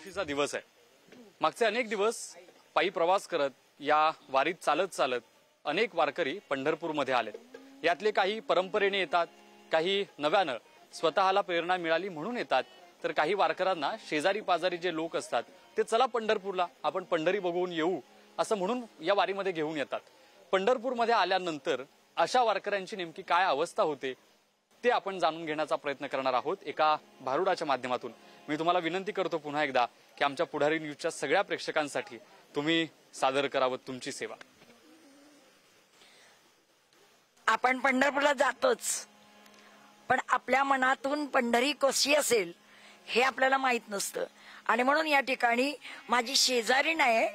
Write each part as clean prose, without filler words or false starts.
एकादशीचा दिवस आहे। मागचे अनेक दिवस पायी प्रवास करत या वारीत चालत चालत अनेक वारकरी पंढरपूरमध्ये आलेत। यातले काही परंपरेने येतात, काही नव्यानं स्वतःला प्रेरणा मिळाली म्हणून येतात, तर काही वारकऱ्यांना शेजारी पाजारी जे लोक असतात ते चला पंढरपूरला आपण पंढरी बघून येऊ असं म्हणून या वारीमध्ये घेऊन येतात। पंढरपूरमध्ये आल्यानंतर अशा वारकऱ्यांची नेमकी काय अवस्था होते ते आपण जाणून घेण्याचा प्रयत्न करणार आहोत एका भारुडाच्या माध्यमातून। मी तुम्हाला विनंती करतो पुन्हा एकदा की आमच्या पुढारी न्यूजच्या सगळ्या प्रेक्षकांसाठी तुम्ही सादर करावं तुमची सेवा। आपण पंढरपूरला जातोच, पण आपल्या मनातून पंढरी कशी असेल हे आपल्याला माहित नसतं। आणि म्हणून या ठिकाणी माझी शेजारी नाही,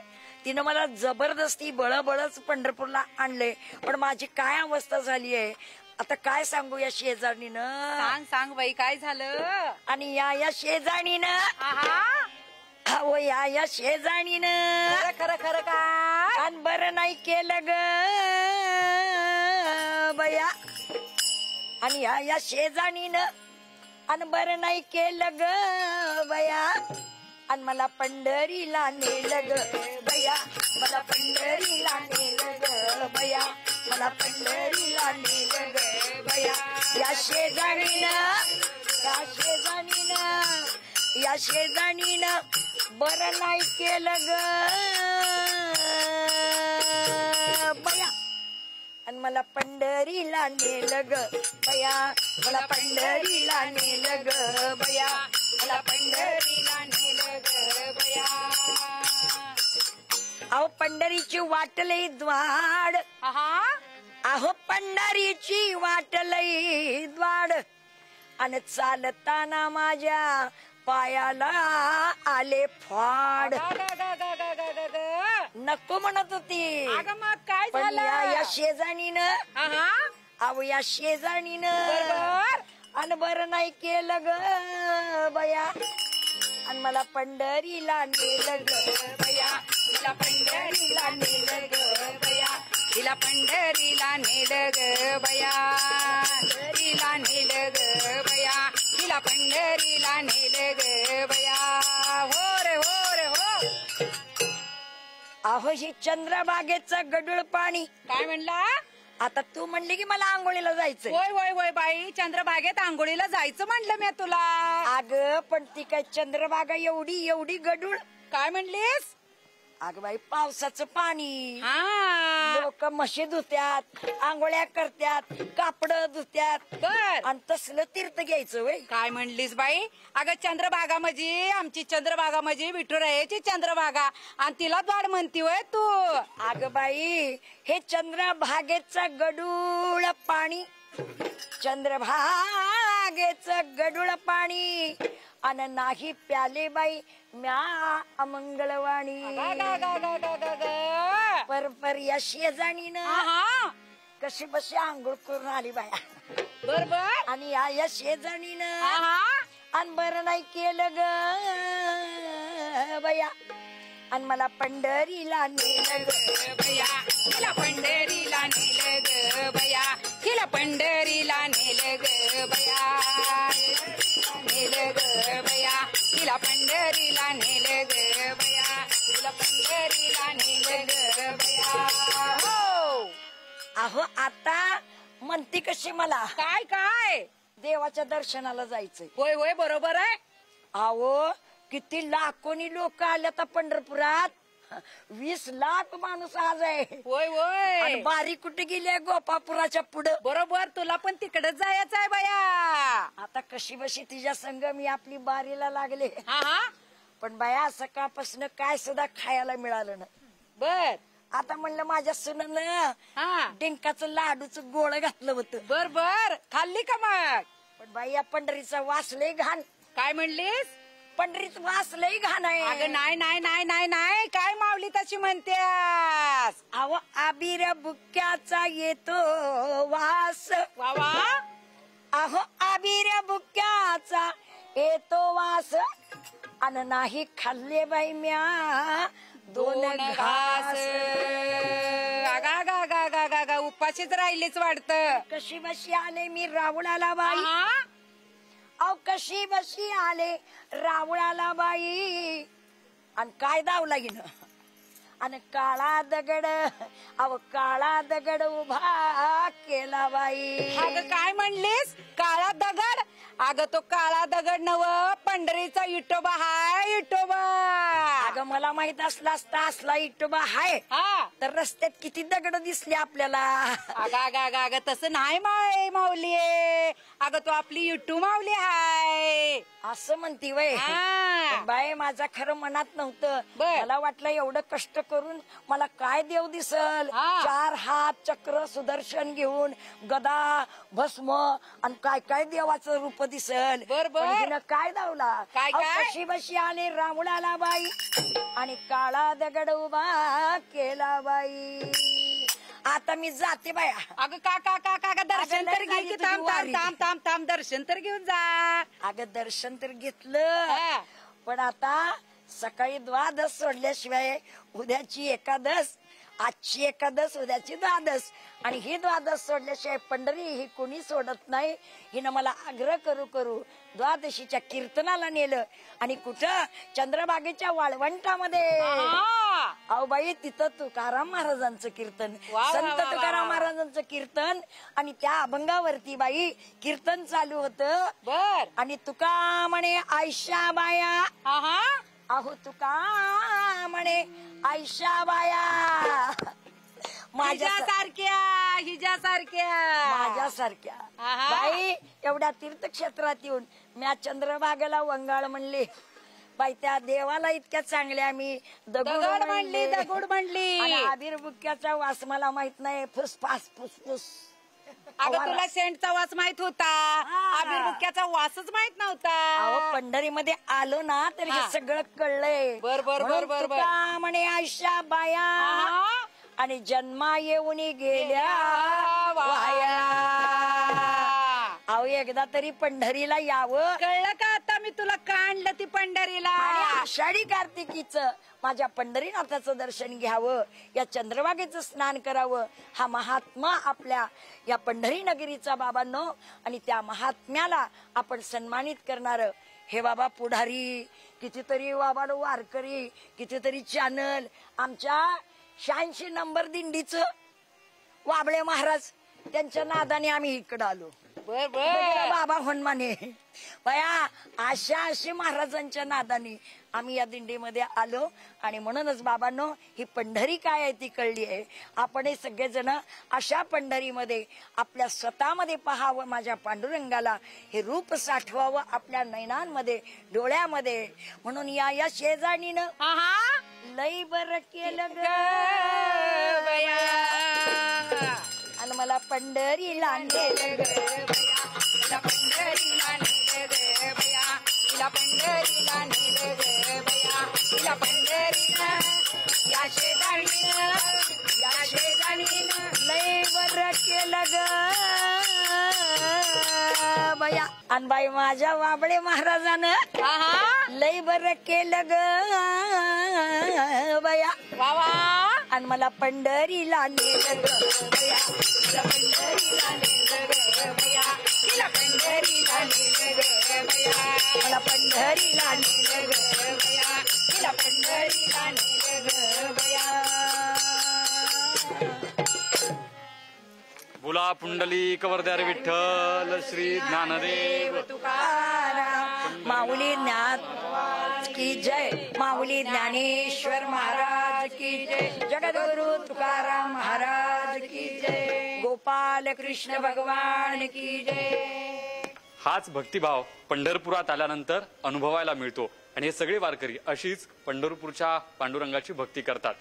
तिनं मला जबरदस्ती बळबळच पंढरपूरला आणले, पण माझी काय अवस्था झाली आहे आता काय सांगू या शेजारणीनं। सांग सांग बाई काय झालं। आणि या शेजारणीनं हो या शेजारणीनं खरं खरं काय आणि बरं नाही केलं ग बया। आणि या शेजारणीनं आणि बरं नाही केलं ग बया। आणि मला पंढरीला नेलं ग बया, मला पंढरीला नेलं ग बया, मला पंढरीला नेलं ग बया। या शेजारणीनं या शेजारणीनं बरं नाही केलं ग बया। आणि मला पंढरीला नेलं ग बया, मला पंढरीला नेलं ग बया, मला पंढरीला नेलं ग बया। अहो पंढरीची वाटलई द्वाड, अहो पंढरीची वाटलई द्वाड। आणि चालताना माझ्या पायाला आले फाड। नको म्हणत होती मग काय पण झालं। या शेजारणीनं अहो या शेजारणीनं आणि बरं नाही केलं ग बया। आणि मला पंढरीला नेलं ग बया, तिला पंढरीला नेलं ग बया, तिला पंढरीला नेलं ग बया, पंढरीला नेलं ग बया, तिला पंढरीला नेलं ग बया। हो रे हो रे हो। अहो ही चंद्रभागेचं गडूळ पाणी। काय म्हणला। आता तू म्हणली की मला आंघोळीला जायचंय। होय होय होय बाई, चंद्रभागेत आंघोळीला जायचं म्हणलं मी तुला। अगं पण ती काय चंद्रभागा एवढी एवढी गडूळ। काय म्हणलीस। अगं बाई पावसाचं पाणी, हा लोक म्हशी धुत्यात, आंघोळ्या करत्यात, कापड धुत्यात, बर आणि तसलं तीर्थ घ्यायचं वय। काय म्हणलीस बाई। अगं चंद्रभागा म्हणजे आमची चंद्रभागा म्हणजे विठुरायाची चंद्रभागा, आणि तिला द्वाड म्हणती वय तू। अगं बाई हे चंद्रभागेचं गडूळ पाणी, चंद्रभागेचं गडूळ पाणी, आणि नाही प्याले बाई म्या अमंगलवाणी। पर या शेजाणीनं कशी बशी आंघोळ करून आली बाया बरोबर। आणि या शेजाणीनं आणि बरं नाही केलं ग बया। आणि मला पंढरीला नेलं ग बया, तिला पंढरीला नेलं ग बया, तिला पंढरीला नेलं ग बया, नेलं ग बया, तिला पंढरीला नेलं ग बया, तिला पंढरीला नेलं ग बया। हो अहो आता म्हणती कशी मला काय काय देवाच्या दर्शनाला जायचंय। होय होय बरोबर आहे। अहो किती लाखोनी लोक आल्यात पंढरपुरात, 20 लाख माणूस आज आहे। होय होय। आणि बारी कुठे गेली गोपापुराच्या पुढं। बरोबर, तुला पण तिकडे जायचं आहे बाया। आता कशी बशी तिच्या संग मी आपली बारीला लागले, पण बाया सकाळपासून काय सुद्धा खायला मिळालं ना। बर आता म्हणलं माझ्या सुनानं डिंकाचं लाडूचं गोळ घातलं होतं। बर बर, खाल्ली का मग। पण बाई या पंढरीचा वास लय घाण। काय म्हणलीस। पंढरीचा वास लय घाण आहे। अगं नाही नाही नाही नाही नाही, काय मावली तशी म्हणतेस। अहो आबीर बुक्क्याचा येतो वास। वा वा। अहो आबीर बुक्क्याचा येतो वास, आणि नाही खाल्ले बाई म्या 2 घास। उपाशीच राहिलीच वाटतं। कशी बशी आले मी रावणाला बाई, अहो कशी बशी आले रावणाला बाई, आणि काय दावला गेलं आणि काळा दगड काळा दगड उभा केला बाई. अगं काय म्हणलीस काळा दगड? अगं तो काळा दगड नव पंढरीचा इटोबा हाय इटोबा. अगं मला माहित असला असला इटोबा हाय तर रस्त्यात किती दगड दिसले आपल्याला. अगं तसं नाही माऊली. अगं तो आपली इटू माऊली हाय असं म्हणती वय. बाय माझा खरं मनात नव्हतं. मला वाटलं एवढं कष्ट करून मला काय देव दिसल. 4 हात चक्र सुदर्शन घेऊन गदा भस्म आणि काय काय देवाचं रूप दिसल. बरोबर काय दावला काय कशी बशी आले रामुळाला बाई आणि काळा दगड उभा केला बाई. आता मी जाते बाया. अगं का दर्शन तर घे की. थांब दर्शन तर घेऊन जा. अगं दर्शन तर घेतलं पण आता सकाळी द्वादश सोडल्याशिवाय उद्याची एकादश, आजची एकादश, उद्याची द्वादश आणि ही द्वादश सोडल्याशिवाय पंढरी ही कोणी सोडत नाही. हिनं मला आग्रह करू द्वादशीच्या कीर्तनाला नेलं आणि कुठं चंद्रबागेच्या वाळवंटामध्ये. अहो बाई तिथं तुकाराम महाराजांचं कीर्तन, संत तुकाराम महाराजांचं कीर्तन आणि त्या अभंगावरती बाई कीर्तन चालू होतं. आणि तुका म्हणे आयशा बाया, अहो तुका म्हणे आयशा बाया माझ्यासारख्या हिच्यासारख्या माझ्यासारख्या बाई. एवढ्या तीर्थक्षेत्रात येऊन म्या चंद्रभागेला वंगाळ म्हणले बाई. त्या देवाला इतक्या चांगल्या मी दगड म्हणली आणि आबीर बुक्क्याचा वास मला माहित नाही. फुसफास फुसफुस. अगं तुला सेंटचा वास माहित होता, आबीर बुक्क्याचा वासच माहित नव्हता. अहो पंढरीमध्ये आलो ना तर हे सगळं कळलंय. बर म्हणे आयशा बाया आणि जन्मा येऊन गेल्या वाया. अहो एकदा तरी पंढरीला यावं. कळलं का आता मी तुला काढलं ती पंढरीला. आषाढी कार्तिकीचं माझ्या पंढरीनाथाचं दर्शन घ्यावं, या चंद्रभागेचं स्नान करावं. हा महात्मा आपल्या या पंढरी नगरीचा बाबांनो आणि त्या महात्म्याला आपण सन्मानित करणार. हे बाबा पुढारी, कितीतरी बाबा वारकरी, कितीतरी चॅनल. आमच्या 86 नंबर दिंडीचं वाबळे महाराज त्यांच्या नादाने आम्ही इकडं आलो. बाबा हनुमाने बया अशी महाराजांच्या नादाने आम्ही या दिंडीमध्ये आलो. आणि म्हणूनच बाबांनो ही पंढरी काय आहे ती कळली आहे. आपण हे सगळेजण अशा पंढरीमध्ये आपल्या स्वतःमध्ये पाहावं. माझ्या पांडुरंगाला हे रूप साठवावं आपल्या नयनांमध्ये, डोळ्यामध्ये. म्हणून या शेजाणीनं लई बर केलं ग बया आणि मला पंढरीला नेलं ग बया. पंढरीला नेलं ग बया, तिला पंढरीला नेलं ग बया, तिला पंढरीला. या शेजाणीनं लई बर केलं ग बया. आणि बाई माझ्या वाबळे महाराजानं लई बर केलं ग बया. आणि मला पंढरीला नेलं ग बया, तिला पंढरीला नेलं ग बया, तिला पंढरीला नेलं ग बया, मला पंढरीला नेलं ग बया, तिला पंढरीला नेलं ग बया. बोला पुंडलिक वरदार विठ्ठल श्री ज्ञानदेव तुकाराम माऊली ज्ञान की जय, माऊली ज्ञानेश्वर महाराज की जय, जगद्गुरु तुकाराम महाराज की जय, गोपाल कृष्ण भगवान की जय. हाच भक्तिभाव पंढरपुरात आल्यानंतर अनुभवायला मिळतो आणि हे सगळे वारकरी अशीच पंढरपूरच्या पांडुरंगाची भक्ती करतात.